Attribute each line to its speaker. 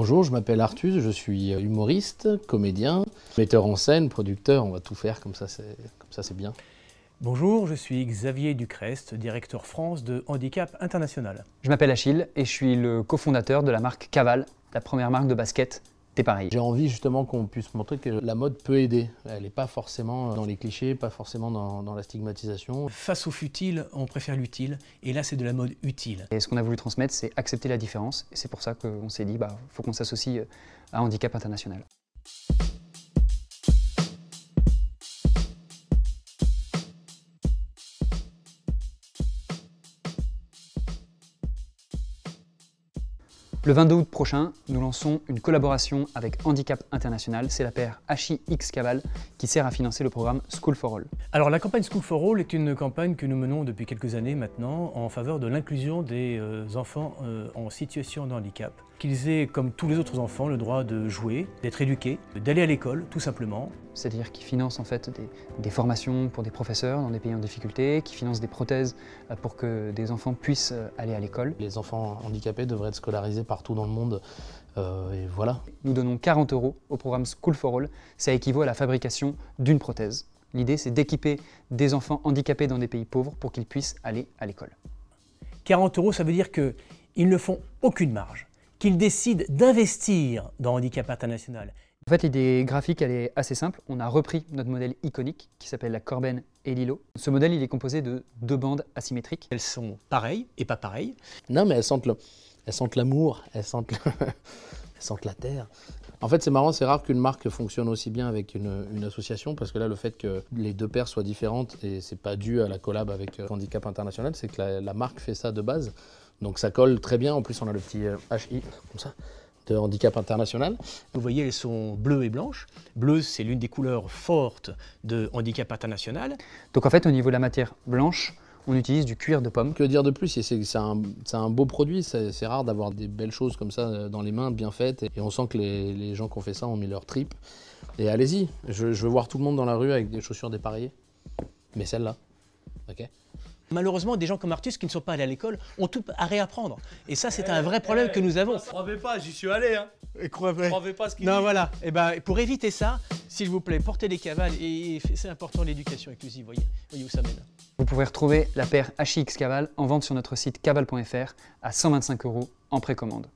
Speaker 1: Bonjour, je m'appelle Arthus, je suis humoriste, comédien, metteur en scène, producteur, on va tout faire comme ça c'est bien.
Speaker 2: Bonjour, je suis Xavier Ducrest, directeur France de Handicap International.
Speaker 3: Je m'appelle Achille et je suis le cofondateur de la marque Caval, la première marque de basket dépareillée.
Speaker 1: J'ai envie justement qu'on puisse montrer que la mode peut aider. Elle n'est pas forcément dans les clichés, pas forcément dans la stigmatisation.
Speaker 2: Face au futile, on préfère l'utile, et là c'est de la mode utile.
Speaker 3: Et ce qu'on a voulu transmettre, c'est accepter la différence. Et c'est pour ça qu'on s'est dit, faut qu'on s'associe à Handicap International. Le 22 août prochain, nous lançons une collaboration avec Handicap International. C'est la paire HIX Caval qui sert à financer le programme School for All.
Speaker 2: Alors la campagne School for All est une campagne que nous menons depuis quelques années maintenant en faveur de l'inclusion des enfants en situation de handicap. Qu'ils aient, comme tous les autres enfants, le droit de jouer, d'être éduqués, d'aller à l'école, tout simplement.
Speaker 3: C'est-à-dire qu'ils financent en fait des formations pour des professeurs dans des pays en difficulté, qui financent des prothèses pour que des enfants puissent aller à l'école.
Speaker 1: Les enfants handicapés devraient être scolarisés partout dans le monde, et voilà.
Speaker 3: Nous donnons 40 € au programme School for All, ça équivaut à la fabrication d'une prothèse. L'idée, c'est d'équiper des enfants handicapés dans des pays pauvres pour qu'ils puissent aller à l'école.
Speaker 2: 40 €, ça veut dire qu'ils ne font aucune marge, qu'ils décident d'investir dans Handicap International.
Speaker 3: En fait, l'idée graphique, elle est assez simple. On a repris notre modèle iconique qui s'appelle la Corben et Lilo. Ce modèle, il est composé de 2 bandes asymétriques.
Speaker 2: Elles sont pareilles et pas pareilles.
Speaker 1: Non mais elles sentent l'amour, elles sentent la terre. En fait, c'est marrant, c'est rare qu'une marque fonctionne aussi bien avec une association, parce que là, le fait que les deux paires soient différentes, et c'est pas dû à la collab avec Handicap International, c'est que la marque fait ça de base. Donc ça colle très bien. En plus, on a le petit HI, comme ça, de Handicap International.
Speaker 2: Vous voyez, elles sont bleues et blanches. Bleu, c'est l'une des couleurs fortes de Handicap International.
Speaker 3: Donc en fait, au niveau de la matière blanche, on utilise du cuir de pomme.
Speaker 1: Que dire de plus? C'est un beau produit, c'est rare d'avoir des belles choses comme ça dans les mains, bien faites. Et on sent que les gens qui ont fait ça ont mis leur tripes. Et allez-y, je veux voir tout le monde dans la rue avec des chaussures dépareillées. Mais celle-là, ok?
Speaker 2: Malheureusement, des gens comme Arthus qui ne sont pas allés à l'école ont tout à réapprendre. Et ça, c'est un vrai problème que nous avons.
Speaker 4: Ne croyez pas, j'y suis allé. Hein.
Speaker 2: Et croyez
Speaker 4: pas ce qu'il dit.
Speaker 2: Non, voilà. Et pour éviter ça, s'il vous plaît, portez des cavales et c'est important l'éducation inclusive. Voyez où ça mène.
Speaker 3: Vous pourrez retrouver la paire HIX Caval en vente sur notre site caval.fr à 125 € en précommande.